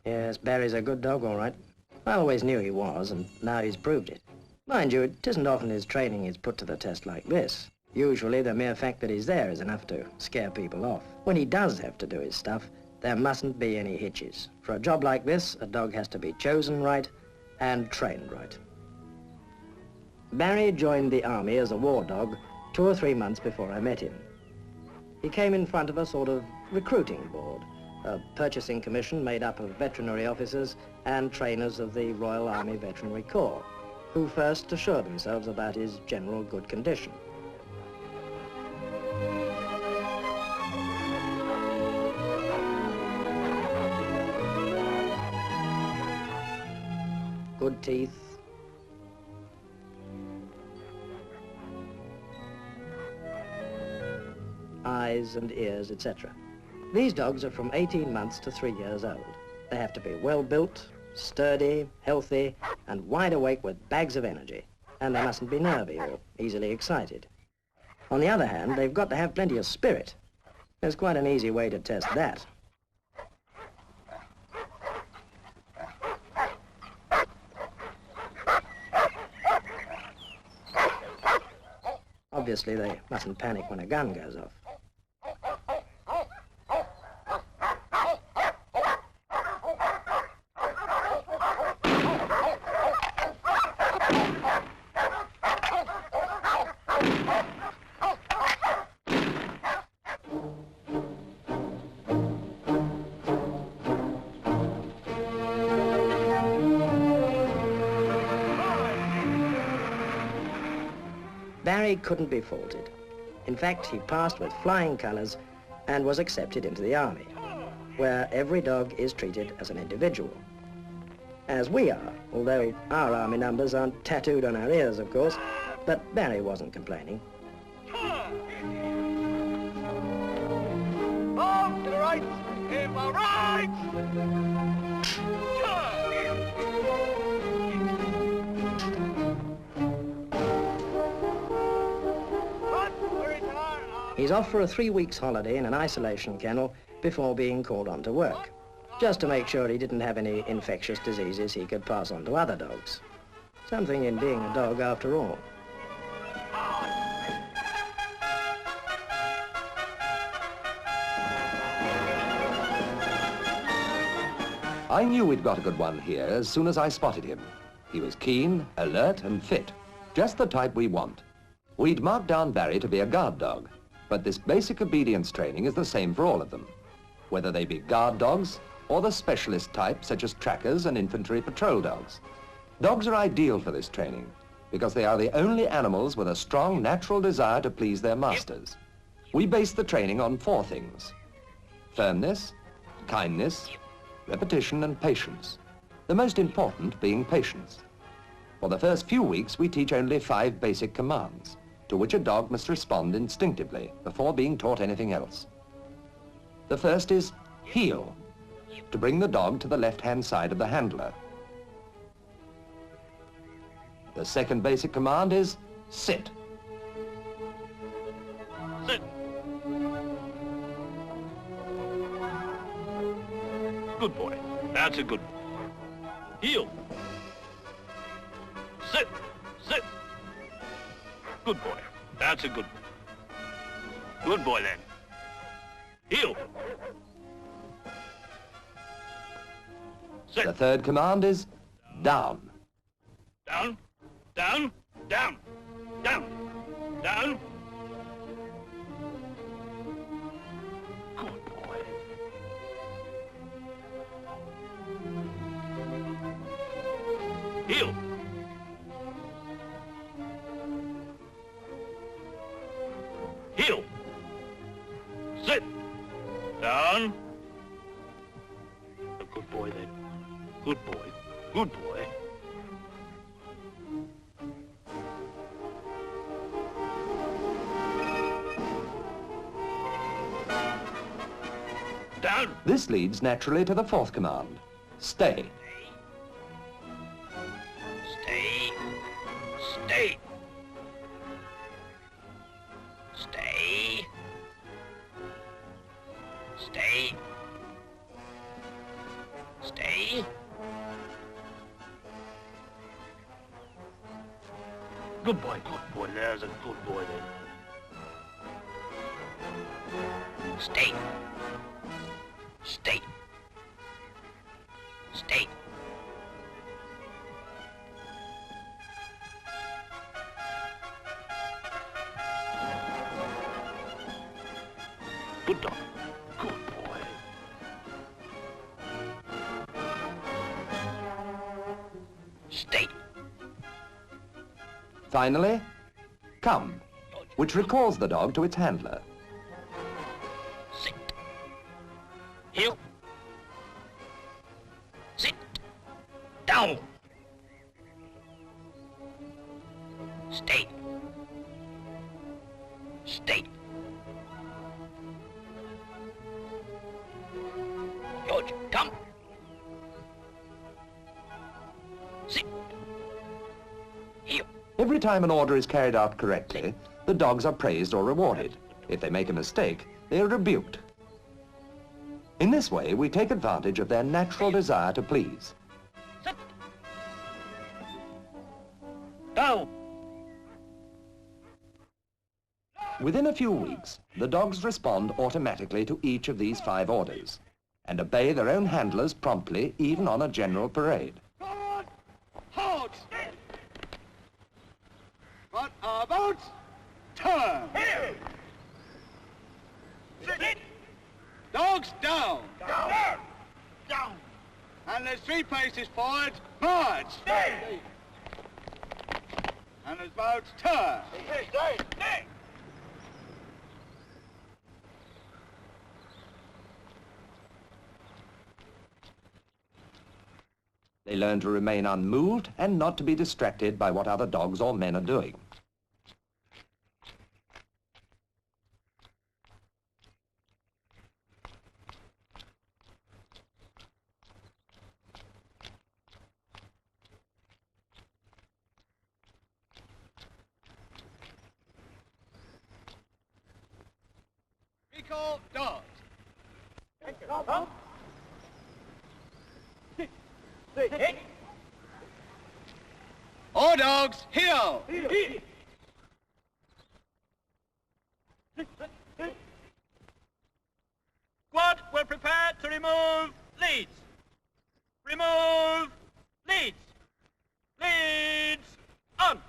Yes, Barry's a good dog, all right. I always knew he was, and now he's proved it. Mind you, it isn't often his training is put to the test like this. Usually the mere fact that he's there is enough to scare people off. When he does have to do his stuff, there mustn't be any hitches. For a job like this, a dog has to be chosen right and trained right. Barry joined the army as a war dog 2 or 3 months before I met him. He came in front of a sort of recruiting board, a purchasing commission made up of veterinary officers and trainers of the Royal Army Veterinary Corps, who first assured themselves about his general good condition. Good teeth, eyes and ears, etc. These dogs are from 18 months to 3 years old. They have to be well built, sturdy, healthy, and wide awake with bags of energy. And they mustn't be nervy or easily excited. On the other hand, they've got to have plenty of spirit. There's quite an easy way to test that. Obviously, they mustn't panic when a gun goes off. Barry couldn't be faulted. In fact, he passed with flying colours and was accepted into the army, where every dog is treated as an individual. As we are, although our army numbers aren't tattooed on our ears, of course, but Barry wasn't complaining. Off to the right, aim all right! He's off for a 3 weeks holiday in an isolation kennel before being called on to work, just to make sure he didn't have any infectious diseases he could pass on to other dogs. Something in being a dog after all. I knew we'd got a good one here as soon as I spotted him. He was keen, alert and fit, just the type we want. We'd marked down Barry to be a guard dog, but this basic obedience training is the same for all of them, whether they be guard dogs or the specialist type such as trackers and infantry patrol dogs. Dogs are ideal for this training because they are the only animals with a strong natural desire to please their masters. We base the training on 4 things: firmness, kindness, repetition and patience, the most important being patience. For the first few weeks we teach only 5 basic commands, to which a dog must respond instinctively before being taught anything else. The first is heel, to bring the dog to the left-hand side of the handler. The second basic command is sit. Sit. Good boy. That's a good boy. Heel. Sit. Sit. Good boy. That's a good boy. Good boy, then. Heel. Sit. The third command is down. Down. Down. Down. Down. Down. Good boy. Heel. Heel. Sit. Down. A good boy, then. Good boy. Good boy. Down. This leads naturally to the 4th command, stay. Stay. Stay. Stay. Stay. Stay. Good boy, good boy. There's a good boy there. Stay. Stay. Stay. Good dog. Good boy. Stay. Finally, come, which recalls the dog to its handler. Sit. Heel. Sit. Down. Stay. Stay. George, come. Sit. Heel. Every time an order is carried out correctly, the dogs are praised or rewarded. If they make a mistake, they are rebuked. In this way, we take advantage of their natural desire to please. Sit. Down. Within a few weeks, the dogs respond automatically to each of these 5 orders and obey their own handlers promptly, even on a general parade. Forward! Halt! What about? Turn! Heel. Sit. Dogs down! Down. Down. And there's 3 paces forward. March! Stay. And there's about turn! Stay. Stay. They learn to remain unmoved and not to be distracted by what other dogs or men are doing. Recall dogs. All dogs, heel! Squad, we're prepared to remove leads. Remove leads. Leads on.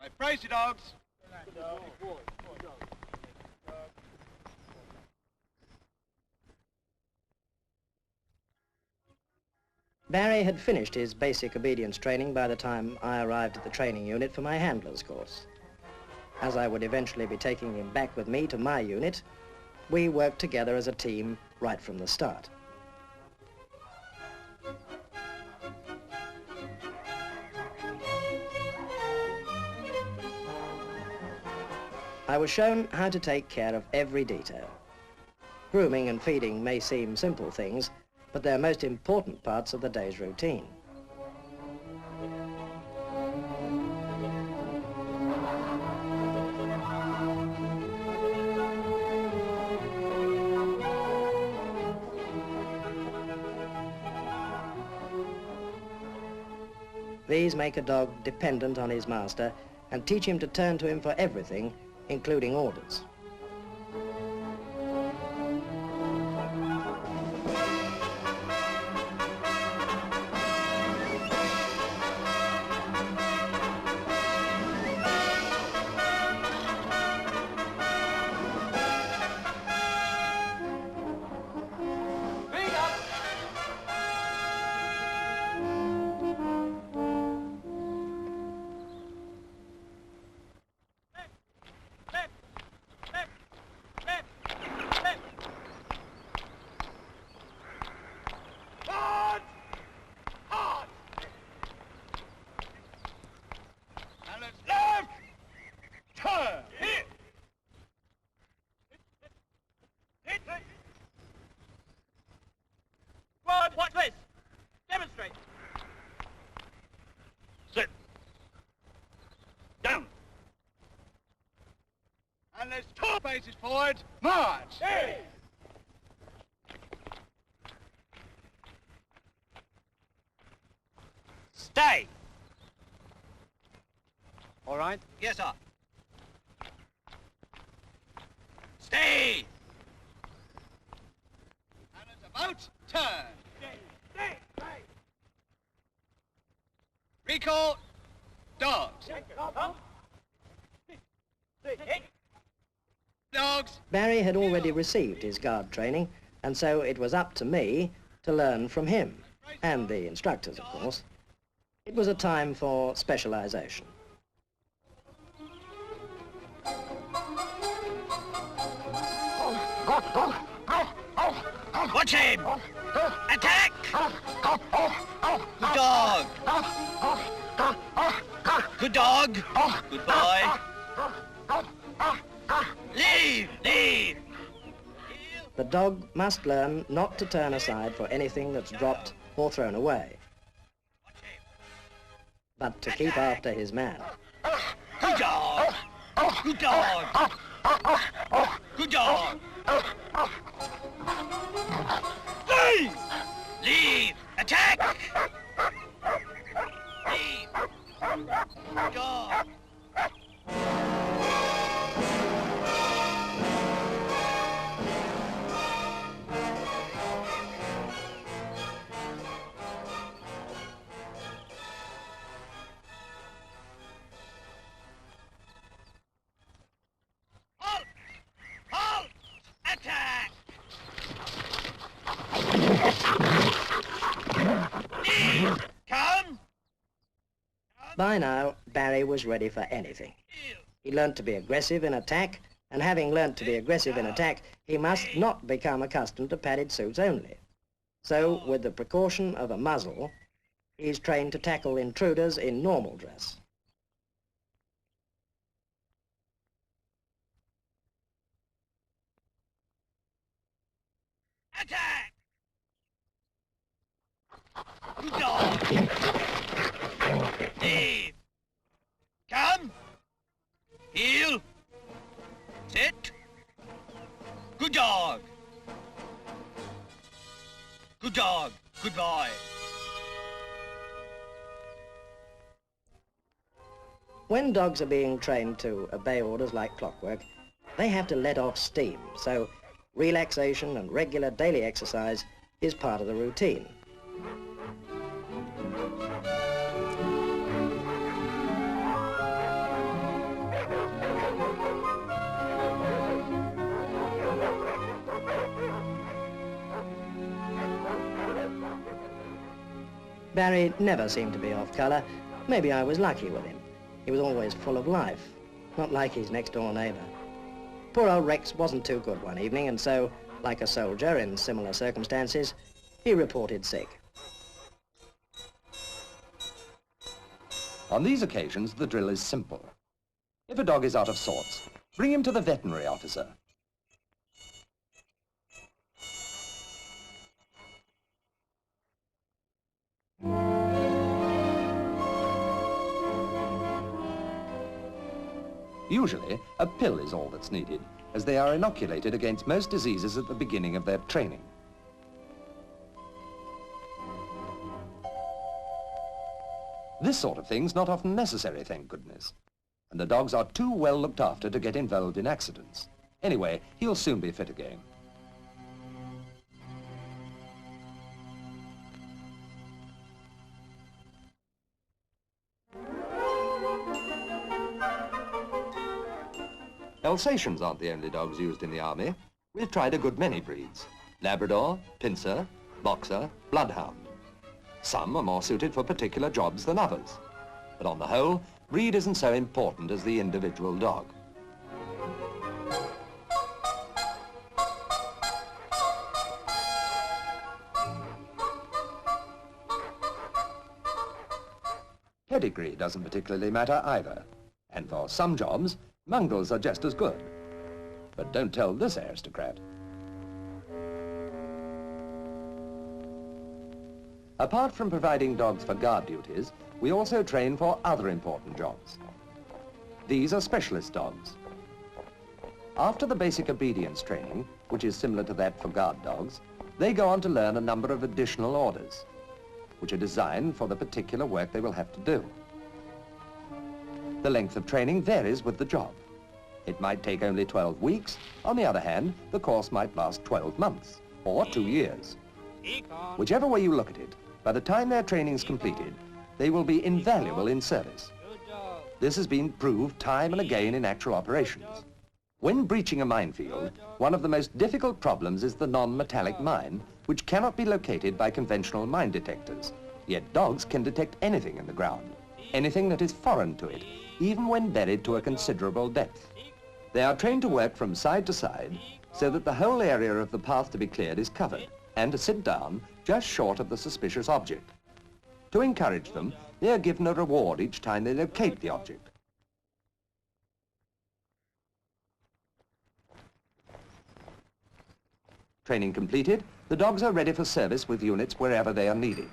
I praise you, dogs. Barry had finished his basic obedience training by the time I arrived at the training unit for my handler's course. As I would eventually be taking him back with me to my unit, we worked together as a team right from the start. I was shown how to take care of every detail. Grooming and feeding may seem simple things, but they're most important parts of the day's routine. These make a dog dependent on his master and teach him to turn to him for everything, including orders. Watch this. Demonstrate. Sit. Down. And there's 2 paces forward. March! Hey. Stay! All right. Yes, sir. Stay! And it's about turn. Stay! Recall dogs. Dogs. Barry had already received his guard training, and so it was up to me to learn from him, and the instructors, of course. It was a time for specialization. Watch him! Attack! Good dog! Good dog! Good boy! Leave! Leave! The dog must learn not to turn aside for anything that's dropped or thrown away, but to keep after his man. Good dog! Good dog! Good dog! Leave! Leave! Attack! Leave! Good dog! Halt! Halt! Attack! Leave! Come! By now, Barry was ready for anything. He learnt to be aggressive in attack, and having learnt to be aggressive in attack, he must not become accustomed to padded suits only. So, with the precaution of a muzzle, he's trained to tackle intruders in normal dress. Attack! Good dog! Leave! Come! Heel! Sit! Good dog! Good dog! Good boy! When dogs are being trained to obey orders like clockwork, they have to let off steam, so relaxation and regular daily exercise is part of the routine. Barry never seemed to be off colour. Maybe I was lucky with him. He was always full of life, not like his next-door neighbour. Poor old Rex wasn't too good one evening, and so, like a soldier in similar circumstances, he reported sick. On these occasions, the drill is simple. If a dog is out of sorts, bring him to the veterinary officer. Usually, a pill is all that's needed, as they are inoculated against most diseases at the beginning of their training. This sort of thing's not often necessary, thank goodness, and the dogs are too well looked after to get involved in accidents. Anyway, he'll soon be fit again. Alsatians aren't the only dogs used in the army. We've tried a good many breeds. Labrador, Pincer, Boxer, Bloodhound. Some are more suited for particular jobs than others. But on the whole, breed isn't so important as the individual dog. Pedigree doesn't particularly matter either. And for some jobs, mongrels are just as good. But don't tell this aristocrat. Apart from providing dogs for guard duties, we also train for other important jobs. These are specialist dogs. After the basic obedience training, which is similar to that for guard dogs, they go on to learn a number of additional orders. which are designed for the particular work they will have to do. The length of training varies with the job. It might take only 12 weeks. On the other hand, the course might last 12 months or 2 years. Whichever way you look at it, by the time their training's completed, they will be invaluable in service. This has been proved time and again in actual operations. When breaching a minefield, one of the most difficult problems is the non-metallic mine, which cannot be located by conventional mine detectors. Yet dogs can detect anything in the ground, anything that is foreign to it, even when buried to a considerable depth. They are trained to work from side to side so that the whole area of the path to be cleared is covered, and to sit down just short of the suspicious object. To encourage them, they are given a reward each time they locate the object. Training completed, the dogs are ready for service with units wherever they are needed.